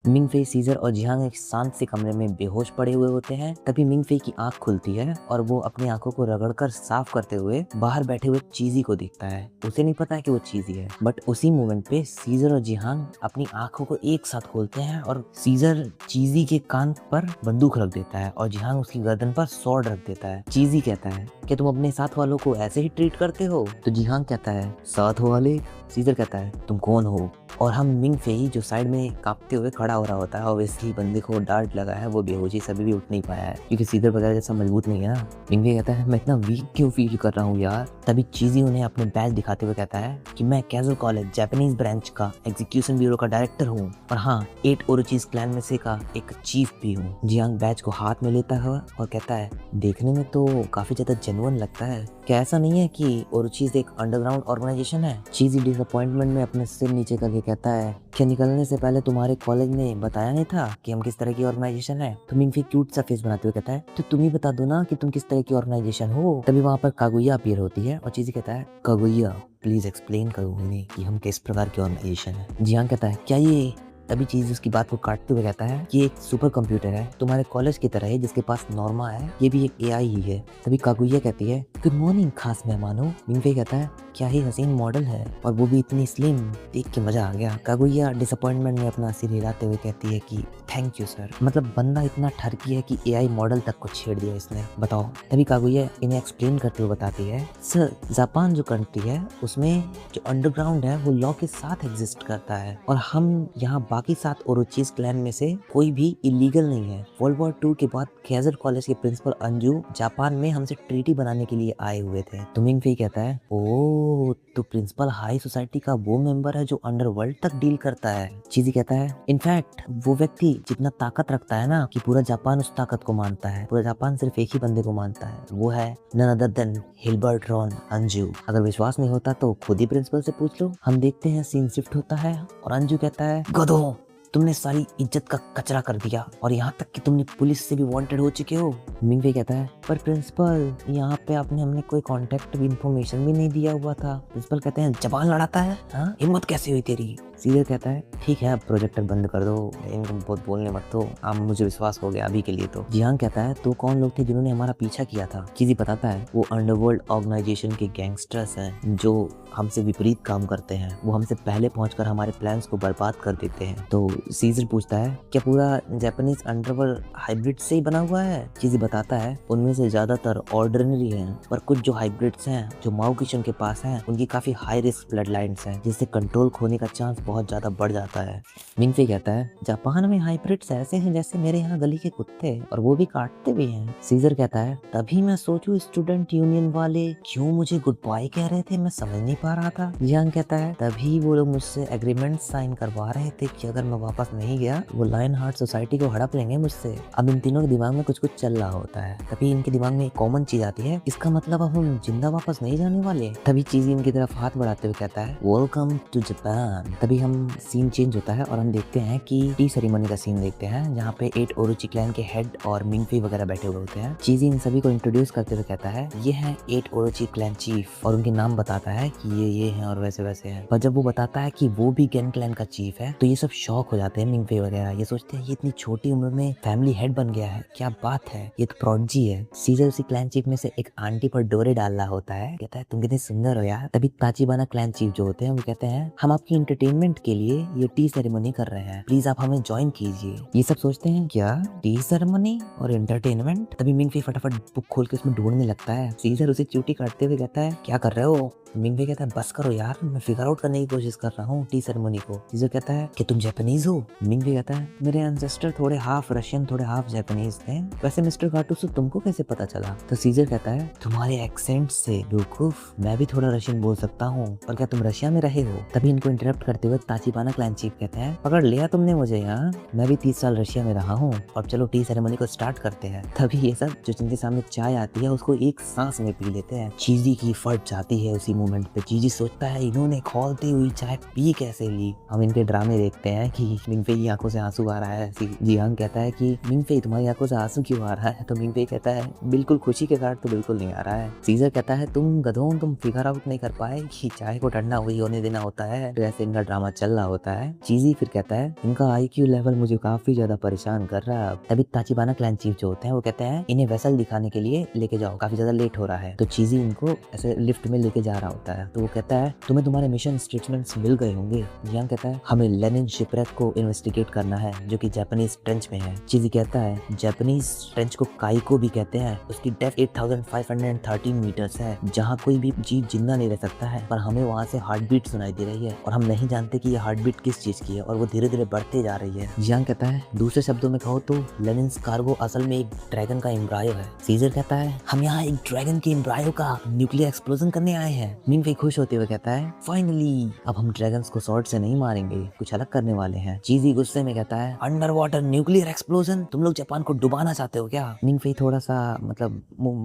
मिंगफे, scissor और Jiang एक शांत से कमरे में बेहोश पड़े हुए होते हैं। तभी मिंगफे की आंख खुलती है और वो अपनी आंखों को रगड़कर साफ करते हुए बाहर बैठे हुए चीजी को दिखता है। उसे नहीं पता है कि वो चीजी है, बट उसी मोमेंट पे सीजर और जियांग अपनी आंखों को एक साथ खोलते हैं और सीजर चीजी के कान पर बंदूक रख देता है और जियांग उसकी गर्दन पर स्वॉर्ड रख देता है। चीजी कहता है कि तुम अपने साथ वालों को ऐसे ही ट्रीट करते हो? तो जियांग कहता है साथ वाले? सीजर कहता है तुम कौन हो? और हम मिंगफे ही जो साइड में कांपते हुए खड़ा हो रहा होता है, ऑब्वियसली बंदे को डांट लगा है, वो बेहोशी से अभी भी उठ नहीं पाया है क्योंकि सीजर वगैरह जैसा मजबूत नहीं है ना। मिंगफे कहता है मैं इतना वीक क्यों फील कर रहा हूँ यार। तभी चीजी उन्हें अपने बैज दिखाते हुए कहता है कि मैं कैजुअल कॉलेज जापानीज ब्रांच का एग्जीक्यूशन ब्यूरो का डायरेक्टर हूँ और हाँ 8 ओरोचीज क्लैन में से का एक चीफ भी हूँ। जियांग बैज को हाथ में लेता है और कहता है देखने में तो काफी ज्यादा जेन्युइन लगता है, क्या ऐसा नहीं है कि ओरोचीज एक अंडरग्राउंड ऑर्गेनाइजेशन है? चीजी डिसअपॉइंटमेंट में अपने सिर नीचे करके कहता है क्या निकलने से पहले तुम्हारे कॉलेज ने बताया नहीं था कि हम किस तरह की ऑर्गेनाइजेशन है? तो मिंगफे क्यूट सा फेस बनाते हुए कहता है तो तुम ही बता दो ना कि तुम किस तरह की ऑर्गेनाइजेशन हो। तभी वहाँ पर कागुया अपीयर होती है और चीजी कहता है कागुया प्लीज एक्सप्लेन करो उन्हें कि हम किस प्रकार की ऑर्गेनाइजेशन है। जियांग कहता है क्या ये? तभी चीज उसकी बात को काटते हुए कहता है कि एक सुपर कंप्यूटर है तुम्हारे कॉलेज की तरह है जिसके पास नॉर्मा है, ये भी एक एआई ही है। तभी कागुया कहती है गुड मॉर्निंग खास मेहमानों। मिंगफे कहता है क्या ही हसीन मॉडल है और वो भी इतनी स्लिम, देख के मजा आ गया। कागुया डिसअपॉइंटमेंट में अपना सिर हिलाते हुए कहती है कि थैंक यू सर, मतलब बंदा इतना ठरकी है कि एआई मॉडल तक को छेड़ दिया इसने, बताओ। तभी कागुया इन्हें एक्सप्लेन करते हुए बताती है सर जापान जो कंट्री है उसमें जो अंडरग्राउंड है वो लॉ के साथ एग्जिस्ट करता है और हम यहाँ बाकी 7 ओरोचीज क्लैन में से कोई भी इलीगल नहीं है। वर्ल्ड वॉर 2 के बाद कैजर कॉलेज के प्रिंसिपल अंजू जापान में हमसे ट्रीटी बनाने के लिए आए हुए थे। तो मिंगफे कहता है ओ तो प्रिंसिपल हाई सोसाइटी का वो मेंबर है जो अंडरवर्ल्ड तक डील करता है। चीजी कहता है इनफैक्ट वो व्यक्ति जितना ताकत रखता है ना कि पूरा जापान उस ताकत को मानता है, पूरा जापान सिर्फ एक ही बंदे को मानता है, वो है none other than Hilbert Ron Anju. अगर विश्वास नहीं होता तो खुद ही प्रिंसिपल से पूछ लो। हम देखते हैं सीन शिफ्ट होता है और अंजू कहता है गधों तुमने सारी इज्जत का कचरा कर दिया और यहाँ तक कि तुमने पुलिस से भी वांटेड हो चुके हो। मिंगफे कहता है पर प्रिंसिपल यहाँ पे आपने हमने कोई कांटेक्ट भी इंफॉर्मेशन भी नहीं दिया हुआ था। प्रिंसिपल कहते हैं जबान लड़ाता है, हाँ हिम्मत कैसे हुई तेरी? सीजर कहता है ठीक है अब प्रोजेक्टर बंद कर दो, इनको बहुत बोलने मत दो, अब मुझे विश्वास हो गया अभी के लिए तो। जियांग कहता है तो कौन लोग थे जिन्होंने हमारा पीछा किया था? चीजी बताता है वो अंडरवर्ल्ड ऑर्गेनाइजेशन के गैंगस्टर्स हैं जो हमसे विपरीत काम करते हैं, वो हमसे पहले पहुंचकर हमारे प्लान्स को बर्बाद कर देते हैं। तो सीजर पूछता है क्या पूरा जापानीज अंडरवर्ल्ड हाइब्रिड से ही बना हुआ है? चीजी बताता है उनमें से ज्यादातर ऑर्डिनरी हैं पर कुछ जो हाइब्रिड्स हैं जो माओ किशन के पास हैं उनकी काफी हाई रिस्क ब्लड लाइन्स हैं जिससे कंट्रोल खोने का चांस बहुत ज्यादा बढ़ जाता है। मिंगफे कहता है जापान में हाइब्रिड्स ऐसे हैं जैसे मेरे यहाँ गली के कुत्ते और वो भी काटते भी हैं। सीजर कहता है तभी मैं सोचूं स्टूडेंट यूनियन वाले क्यों मुझे गुड बाय कह रहे थे, मैं समझ नहीं पा रहा था। जियांग कहता है तभी वो लोग मुझसे एग्रीमेंट साइन करवा रहे थे कि अगर मैं वापस नहीं गया वो लायन हार्ट सोसाइटी को हड़प लेंगे मुझसे। अब इन तीनों के दिमाग में कुछ कुछ चल रहा होता है। तभी इनके दिमाग में एक कॉमन चीज आती है, इसका मतलब अब हम जिंदा वापस नहीं जाने वाले। तभी चीज इनकी तरफ हाथ बढ़ाते हुए कहता है वेलकम टू जापान। तभी हम सीन चेंज होता है और हम देखते हैं कि टी सेरेमनी का सीन देखते हैं जहाँ पे 8 ओरोची क्लैन के हेड और मिंगफे वगैरह बैठे हुए होते हैं। चीजी इन सभी को इंट्रोड्यूस करते हुए कहता है ये है 8 ओरोची क्लैन चीफ और उनके नाम बताता है कि ये हैं और वैसे वैसे हैं। पर जब वो बताता है कि वो भी गेन क्लैन का चीफ है तो ये सब शॉक हो जाते हैं। मिंगफे वगैरह ये सोचते हैं ये इतनी छोटी उम्र में फैमिली हेड बन गया है, क्या बात है, ये तो प्रॉडजी है। सीजर उसी क्लैन चीफ में से एक आंटी पर डोरे डाल रहा होता है, कहता है तुम कितने सुंदर हो यार। तभी ताचिबाना क्लैन चीफ जो होते हैं वो कहते हैं हम आपकी एंटरटेनमेंट के लिए ये टी सेरेमनी कर रहे हैं, प्लीज आप हमें ज्वाइन कीजिए। ये सब सोचते हैं क्या टी सेरेमनी और एंटरटेनमेंट? तभी मिंगफे फटाफट बुक खोल के उसमें ढूंढने लगता है। सीजर उसे चूटी काटते हुए कहता है क्या कर रहे हो? मिंगफे कहता है बस करो यार, मैं फिगर आउट करने की कोशिश कर रहा हूँ टी सेरेमनी को। सीजर कहता है कि तुम जापानीज हो? मिंगफे कहता है मेरे एंसेस्टर थोड़े हाफ रशियन थोड़े हाफ जापानीज थे। वैसे मिस्टर गाटुसो तुमको कैसे पता चला? तो सीजर कहता है तुम्हारे एक्सेंट से बेवकूफ, मैं भी थोड़ा रशियन बोल सकता हूँ, पर क्या तुम रशिया में रहे हो? तभी इनको इंटरप्ट करते हुए ताचिबाना क्लैन चीफ कहते हैं पकड़ लिया तुमने मुझे यहाँ, मैं भी 30 साल रशिया में रहा हूँ। अब चलो टी सेरेमनी को स्टार्ट करते हैं। तभी ये सब जो जिनके सामने चाय आती है उसको एक सांस में पी लेते हैं। चीजी की फट जाती है उसी मोमेंट पे जीजी सोचता है इन्होंने खौलती हुई चाय पी कैसे ली। हम इनके ड्रामे देखते हैं कि मिंगफे की आंखों से आंसू आ रहा है। जियांग कहता है कि मिंगफे तुम्हारी आंखों से आंसू क्यों आ रहा है, तो मिंगफे कहता है बिल्कुल खुशी के कारण तो बिल्कुल नहीं आ रहा है। सीजर कहता है तुम गधों, तुम फिगर आउट नहीं कर पाए कि चाय को ठंडा वही होने देना होता है। तो ऐसे इनका ड्रामा चल रहा होता है। चीजी फिर कहता है इनका IQ लेवल मुझे काफी ज्यादा परेशान कर रहा है। तभी ताचिबाना क्लैन चीफ जो होते हैं वो कहते हैं इन्हें वेसल दिखाने के लिए लेके जाओ, काफी ज्यादा लेट हो रहा है। तो चीजी इनको ऐसे लिफ्ट में लेके जा रहा होता है। तो वो कहता है तुम्हें तुम्हारे मिशन स्टेटमेंट्स मिल गए होंगे। जियांग कहता है हमें लेनिन शिपरेक को इन्वेस्टिगेट करना है जो कि जापानीज ट्रेंच में है। चीजी कहता है जापानीज ट्रेंच को काइको भी कहते हैं, उसकी डेप्थ 8513 मीटर्स है जहाँ कोई भी जीव जिंदा नहीं रह सकता है। पर हमें वहाँ से हार्ट बीट सुनाई दे रही है और हम नहीं जानते कि ये हार्ट बीट किस चीज की है और वो धीरे धीरे बढ़ते जा रही है। जियांग कहता है दूसरे शब्दों में कहो तो लेनिन्स कार्गो असल में एक ड्रैगन का एम्ब्रायो है। सीजर कहता है हम यहाँ एक ड्रैगन के एम्ब्रायो का न्यूक्लियर एक्सप्लोजन करने आए हैं। मिंगफे खुश होते हुए कहता है फाइनली अब हम ड्रैगन्स को स्वॉर्ड से नहीं मारेंगे, कुछ अलग करने वाले हैं। चीजी गुस्से में कहता है अंडर वाटर न्यूक्लियर एक्सप्लोजन, तुम लोग जापान को डुबाना चाहते हो क्या। मिंगफे थोड़ा सा मतलब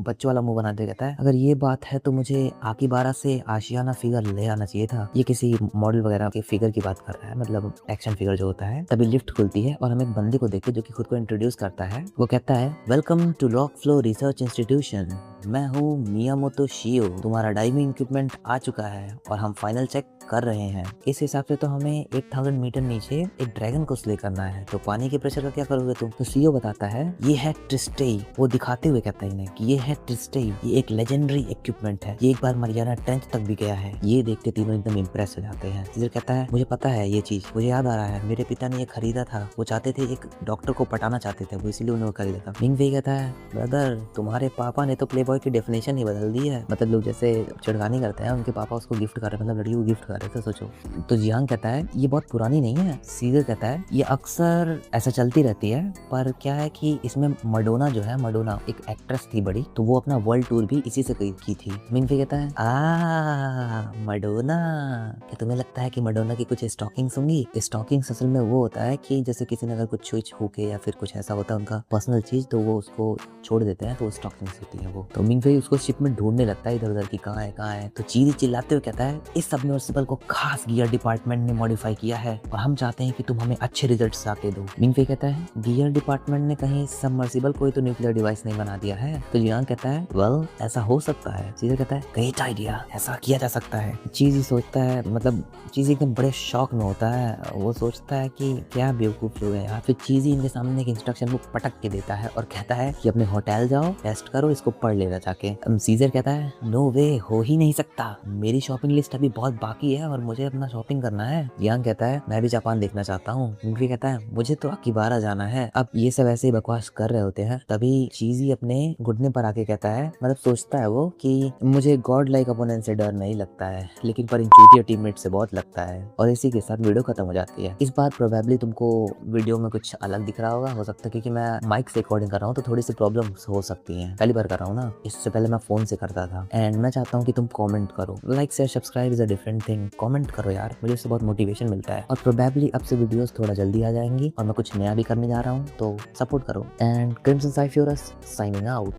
बच्चों वाला मुंह बनाते कहता है अगर ये बात है तो मुझे आकिबारा से आशियाना फिगर ले आना चाहिए था। ये किसी मॉडल वगैरह के फिगर की बात कर रहा है, मतलब एक्शन फिगर जो होता है। तभी लिफ्ट खुलती है और हम एक बंदे को देखते जो कि खुद को इंट्रोड्यूस करता है। वो कहता है welcome to rock flow research institution, मैं हूँ मियामोतो शियो, तुम्हारा डाइविंग इक्विपमेंट आ चुका है और हम फाइनल चेक कर रहे हैं। इस हिसाब से तो हमें 8000 मीटर नीचे एक ड्रैगन को स्ले करना है, तो पानी के प्रेशर का क्या करोगे तुम। तो सीओ बताता है ये है ट्रिस्टेई। वो दिखाते हुए कहता है इन्हें कि ये है ट्रिस्टेई, ये एक लेजेंडरी इक्विपमेंट है, ये एक बार मरियाना ट्रेंच तक भी गया है। ये देखते तीनों एकदम इम्प्रेस हो जाते हैं। सीजर कहता है मुझे पता है ये चीज, मुझे याद आ रहा है मेरे पिता ने ये खरीदा था। वो चाहते थे एक डॉक्टर को पटाना चाहते थे, वो इसीलिए उन्होंने खरीदा था। मिंगफे कहता है ब्रदर तुम्हारे पापा ने तो प्लेबॉय की डेफिनेशन ही बदल दी है। मतलब लोग जैसे छिड़कानी करते हैं, उनके पापा उसको गिफ्ट कर रहे, मतलब लड़की को गिफ्ट कर रहे थे, सोचो। तो जियांग कहता है ये बहुत पुरानी नहीं है। सीजर कहता है ये अक्सर ऐसा चलती रहती है, पर क्या है कि इसमें मडोना जो है, मडोना एक एक्ट्रेस थी बड़ी, तो वो अपना वर्ल्ड टूर भी इसी से की थी। मिंगफे कहता है मडोना, क्या तुम्हें लगता है कि मडोना की कुछ स्टॉकिंग्स होंगी। स्टॉकिंग्स असल में वो होता है कि जैसे किसी ने अगर कुछ छुई होके या फिर कुछ ऐसा होता है उनका पर्सनल चीज, तो वो उसको छोड़ देते हैं, तो स्टॉकिंग्स होती है वो। तो मिंगफे उसको शिप में ढूंढने लगता है इधर उधर की कहाँ है। तो चीजी चिल्लाते हुए कहता है इस सबमर्सिबल को खास गियर डिपार्टमेंट ने मॉडिफाई किया है और हम चाहते हैं कि तुम हमें अच्छे रिजल्ट्स आके दो। मिंगफे कहता है गियर डिपार्टमेंट ने कहीं सबमर्सिबल कोई तो न्यूक्लियर डिवाइस नहीं बना दिया है। तो जियांग कहता है वेल ऐसा हो सकता है। सीजर कहता है ग्रेट आइडिया, ऐसा किया जा सकता है। चीजी सोचता है, मतलब चीजी एकदम बड़े शौक में होता है। वो सोचता है कि क्या बेवकूफ लोग हैं यार। फिर चीजी इनके सामने एक इंस्ट्रक्शन बुक पटक के देता है और कहता है कि अपने होटल जाओ, टेस्ट करो, इसको पढ़ लेना जाके। सीजर कहता है नो वे, हो ही नहीं सकता, मेरी शॉपिंग लिस्ट अभी बहुत बाकी है और मुझे अपना शॉपिंग करना है। जियांग कहता है मैं भी जापान देखना चाहता हूँ। मिंगफे कहता है मुझे तो आकिबारा जाना है। अब ये सब ऐसे ही बकवास कर रहे होते हैं, तभी चीजी अपने घुटने पर आके कहता है, मतलब सोचता है वो कि मुझे गॉड लाइक अपोनेंट से डर नहीं लगता है, लेकिन पर इन चूतिया टीममेट से बहुत लगता है। और इसी के साथ वीडियो खत्म हो जाती है। इस बार प्रोबेबली तुमको वीडियो में कुछ अलग दिख रहा होगा, हो सकता है क्योंकि मैं माइक से रिकॉर्डिंग कर रहा हूँ तो थोड़ी सी प्रॉब्लम्स हो सकती हैं। पहली बार कर रहा हूँ ना, इससे पहले मैं फोन से करता था। एंड मैं चाहता हूँ कि तुम कमेंट करो, like share subscribe is a different thing. Comment करो यार, मुझे उससे बहुत मोटिवेशन मिलता है। और प्रोबेबली अब से वीडियोस थोड़ा जल्दी आ जाएंगी और मैं कुछ नया भी करने जा रहा हूँ, तो सपोर्ट करो। एंड क्रिम्सन साइफियोरस साइनिंग आउट।